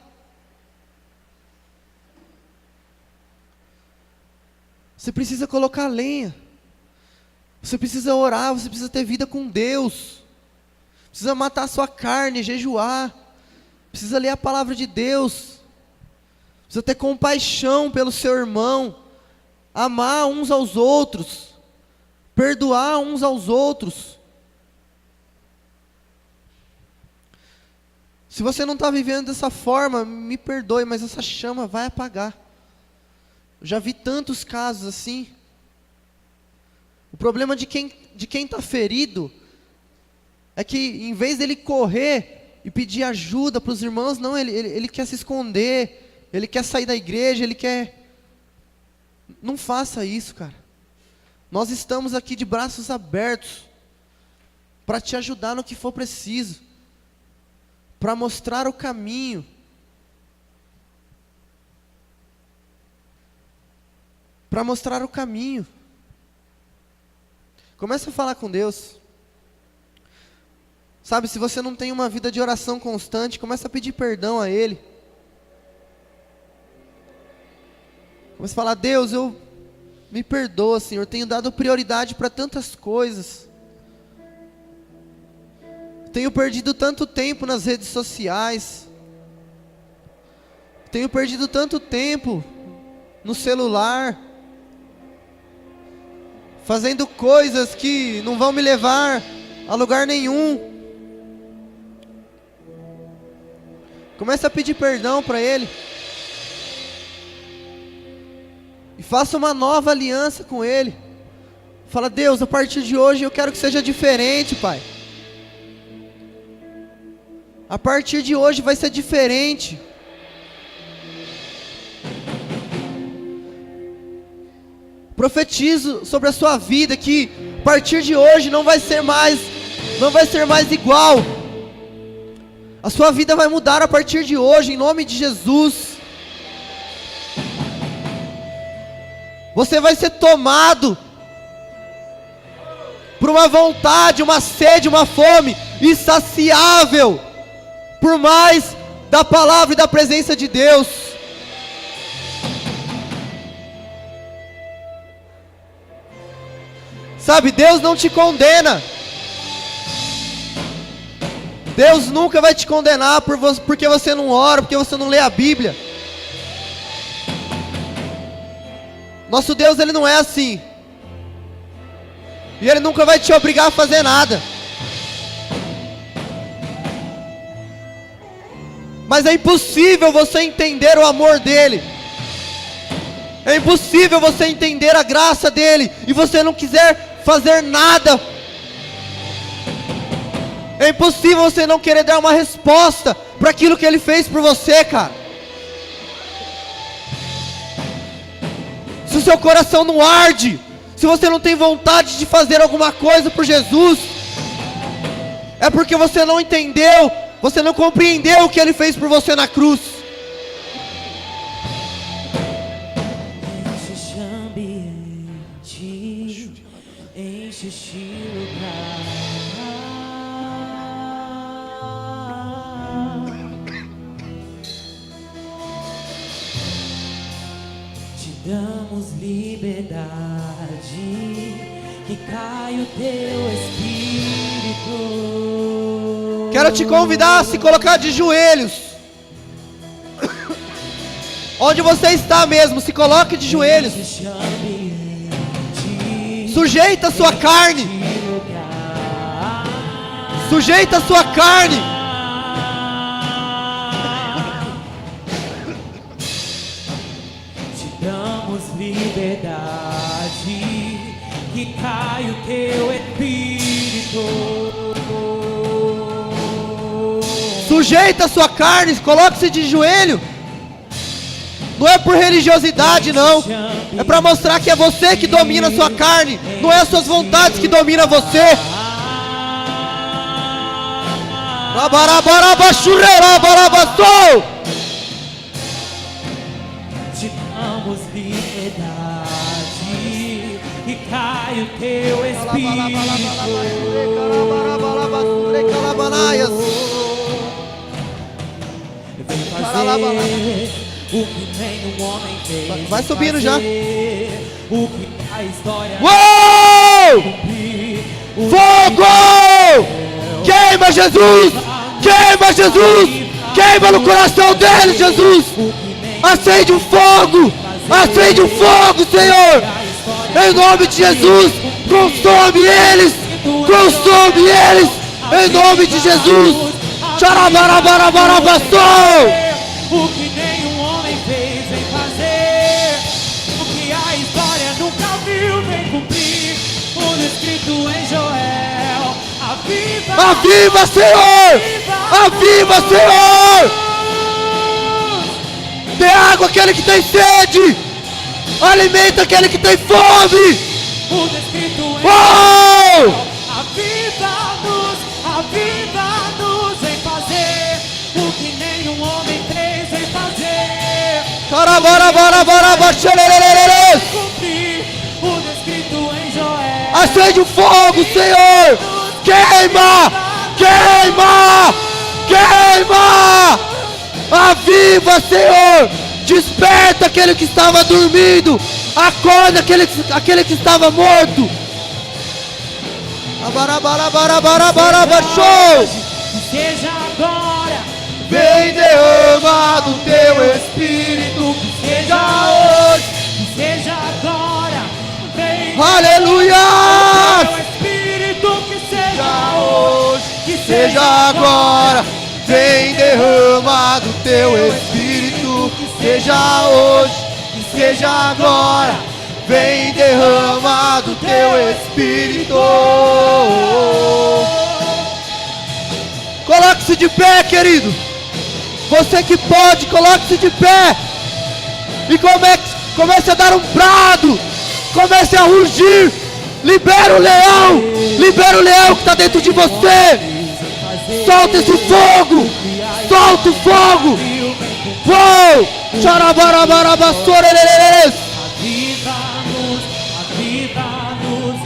Você precisa colocar lenha. Você precisa orar, você precisa ter vida com Deus. Precisa matar a sua carne, jejuar. Precisa ler a palavra de Deus. Precisa ter compaixão pelo seu irmão. Amar uns aos outros. Perdoar uns aos outros. Se você não está vivendo dessa forma, me perdoe, mas essa chama vai apagar. Eu já vi tantos casos assim. O problema de quem está ferido é que em vez dele correr e pedir ajuda para os irmãos, não, ele quer se esconder, ele quer sair da igreja, ele quer... Não faça isso, cara. Nós estamos aqui de braços abertos para te ajudar no que for preciso, para mostrar o caminho. Para mostrar o caminho. Comece a falar com Deus. Sabe, se você não tem uma vida de oração constante, comece a pedir perdão a Ele. Comece a falar: Deus, me perdoa, Senhor, tenho dado prioridade para tantas coisas. Tenho perdido tanto tempo nas redes sociais. Tenho perdido tanto tempo no celular, fazendo coisas que não vão me levar a lugar nenhum. Comece a pedir perdão para Ele. E faça uma nova aliança com Ele. Fala: Deus, a partir de hoje eu quero que seja diferente, Pai. A partir de hoje vai ser diferente. Profetizo sobre a sua vida que a partir de hoje não vai ser mais igual. A sua vida vai mudar a partir de hoje, em nome de Jesus. Você vai ser tomado por uma vontade, uma sede, uma fome insaciável por mais da palavra e da presença de Deus. Sabe, Deus não te condena. Deus nunca vai te condenar porque você não ora, porque você não lê a Bíblia. Nosso Deus, Ele não é assim. E Ele nunca vai te obrigar a fazer nada. Mas é impossível você entender o amor dEle. É impossível você entender a graça dEle e você não quiser fazer nada. É impossível você não querer dar uma resposta para aquilo que Ele fez por você, cara. Se o seu coração não arde, se você não tem vontade de fazer alguma coisa por Jesus, é porque você não entendeu, você não compreendeu o que Ele fez por você na cruz. Enche este ambiente, enche este lugar. Te damos liberdade, que cai o teu Espírito. Quero te convidar a se colocar de joelhos. Onde você está mesmo, se coloque de joelhos. Sujeita a sua carne. Sujeita a sua carne. Te damos liberdade, que cai o teu Espírito. Sujeita a sua carne, coloque-se de joelho. Não é por religiosidade, não. É para mostrar que é você que domina a sua carne. Não é as suas vontades que dominam você. Te damos liberdade, que cai o teu Espírito. Vem fazer o que nenhum homem fez. Vai subindo já. O que a história Uou! Fogo! Queima, Jesus! Queima, Jesus! Queima no coração dele, Jesus! Acende um fogo! Acende um fogo, Senhor! Em nome de Jesus! Consome eles! Consome eles! Em nome de Jesus! Xarabarabarabarabasou! O que nenhum homem fez, vem fazer. O que a história nunca viu, vem cumprir. Tudo escrito em Joel. Aviva Aviva, Senhor! Aviva, Senhor! Dê água àquele que tem sede! Alimenta aquele que tem fome! O descrito em Oh! aviva-nos em fazer o que nenhum homem fez em fazer. Cumprir o descrito em Joel. Acende o fogo, Senhor! Queima! Queima! Queima! Aviva, Senhor! Desperta aquele que estava dormindo! Acorda aquele que estava morto! Show! Que seja agora, Vem derramado teu Espírito! que seja hoje, que seja agora, vem Aleluia! teu Espírito, que seja hoje, que Seja agora, vem derramado teu Espírito, seja hoje, que seja agora, vem derramado teu Espírito. Coloque-se de pé, querido. Você que pode, coloque-se de pé e comece a dar um brado, comece a rugir. Libera o leão que está dentro de você. Solta esse fogo! Solta o fogo! Uou! Xarabarabarabassores!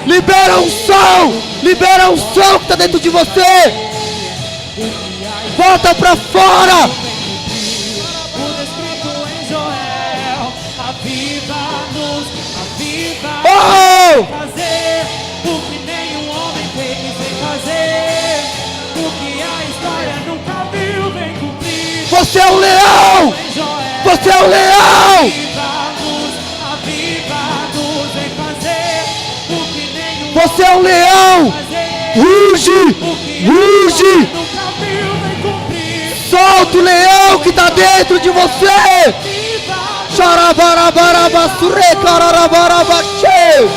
Libera um som! Libera um som que está dentro de você! Volta pra fora! Oh! Fazer o que nenhum homem fez em fazer, o que a história nunca viu, vem cumprir. Você é um leão! Você é um leão! Aviva-nos em fazer o que nenhum Você é um leão! Ruge! Ruge! nunca viu, vem cumprir. Solta o leão que está dentro de você! Xarabarabarabassure, cararabarabaxê!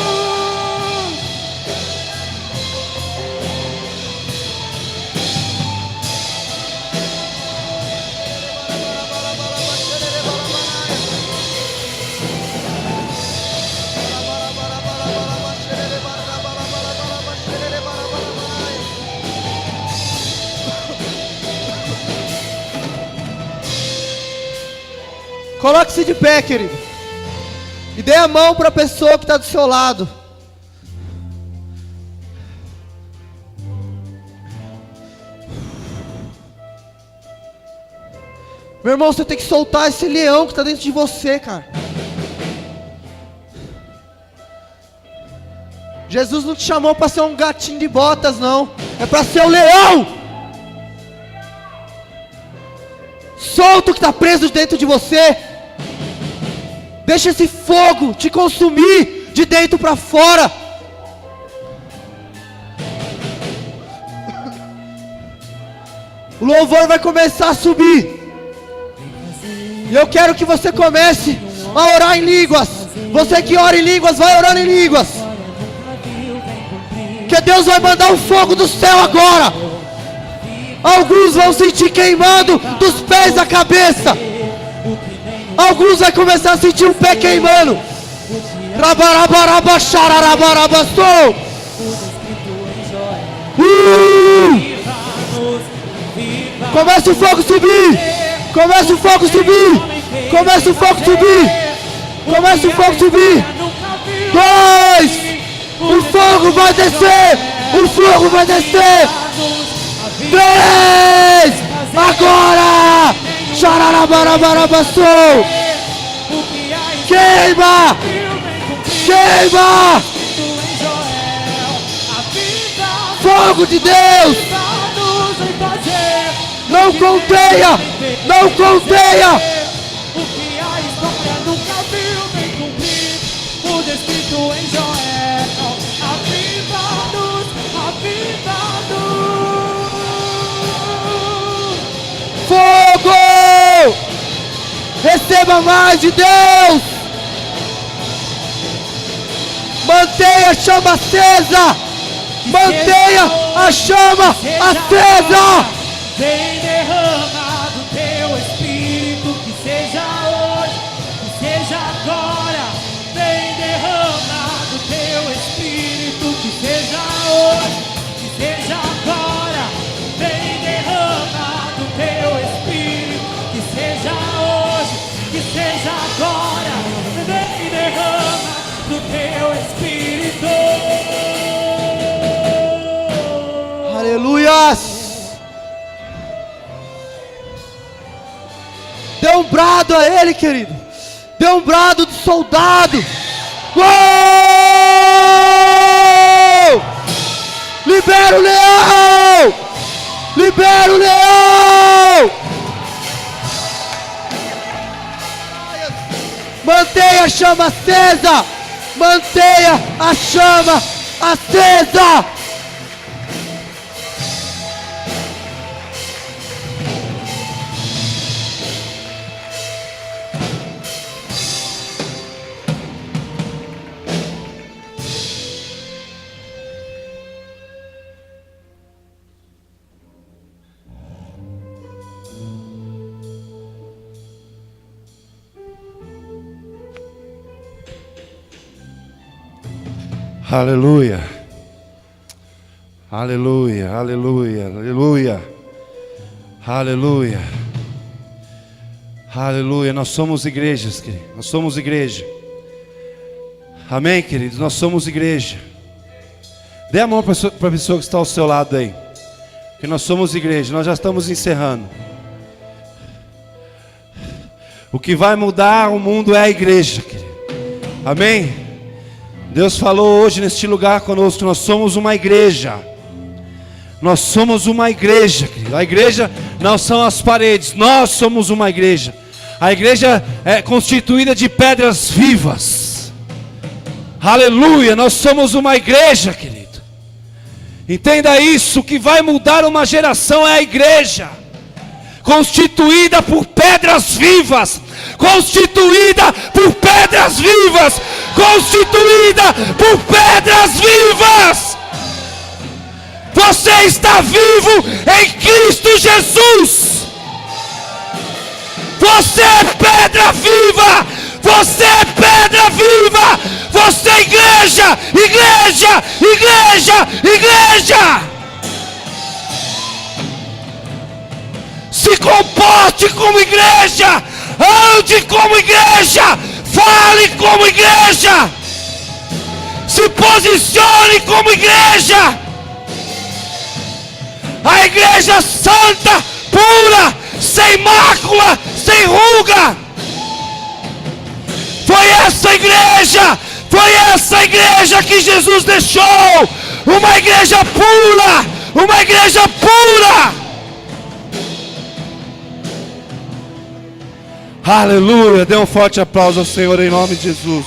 Coloque-se de pé, querido. E dê a mão para a pessoa que está do seu lado. Meu irmão, você tem que soltar esse leão que está dentro de você, cara. Jesus não te chamou para ser um gatinho de botas, não. É para ser um leão. Solta o que está preso dentro de você. Deixa esse fogo te consumir de dentro para fora. O louvor vai começar a subir. E eu quero que você comece a orar em línguas. Você que ora em línguas, vai orando em línguas. Que Deus vai mandar um fogo do céu agora. Alguns vão sentir queimando dos pés à cabeça. Alguns vão começar a sentir o pé queimando. Começa o fogo a subir. Começa o fogo a subir. Começa o fogo a subir. Começa o fogo a subir. 2. O fogo vai descer. O fogo vai descer. 3. Agora. Xararabarabassou. Queima. Queima. Fogo de Deus. Não contenha. Não contenha. O que a história nunca viu, vem cumprir. O descrito em Joel. Aviva-nos, aviva-nos. Fogo! Receba mais de Deus! Mantenha a chama acesa! Mantenha a chama acesa. Vem derramado teu Espírito, que seja hoje, que seja agora. Vem derramado teu Espírito, que seja hoje, que seja agora. Vem derramado teu Espírito, que seja hoje, que seja agora. Vem derramado teu Espírito. Aleluias. Dê um brado a Ele, querido. Dê um brado de soldado. Uou! Libera o leão! Libera o leão! Mantenha a chama acesa! Mantenha a chama acesa! Aleluia, aleluia, aleluia, aleluia, aleluia, aleluia. Nós somos igrejas, querido. Nós somos igreja. Amém, queridos? Nós somos igreja. Dê a mão para a pessoa que está ao seu lado aí, que nós somos igreja. Nós já estamos encerrando. O que vai mudar o mundo é a igreja, querido. Amém? Deus falou hoje neste lugar conosco. Nós somos uma igreja. Nós somos uma igreja, querido. A igreja não são as paredes. Nós somos uma igreja. A igreja é constituída de pedras vivas. Aleluia. Nós somos uma igreja, querido. Entenda isso. O que vai mudar uma geração é a igreja, constituída por pedras vivas. Constituída por pedras vivas. Constituída por pedras vivas. Você está vivo em Cristo Jesus. Você é pedra viva. Você é pedra viva. Você é igreja, igreja, igreja, igreja. Se comporte como igreja. Ande como igreja. Fale como igreja. Se posicione como igreja. A igreja santa, pura, sem mácula, sem ruga. Foi essa igreja que Jesus deixou. Uma igreja pura. Uma igreja pura. Aleluia. Dê um forte aplauso ao Senhor em nome de Jesus.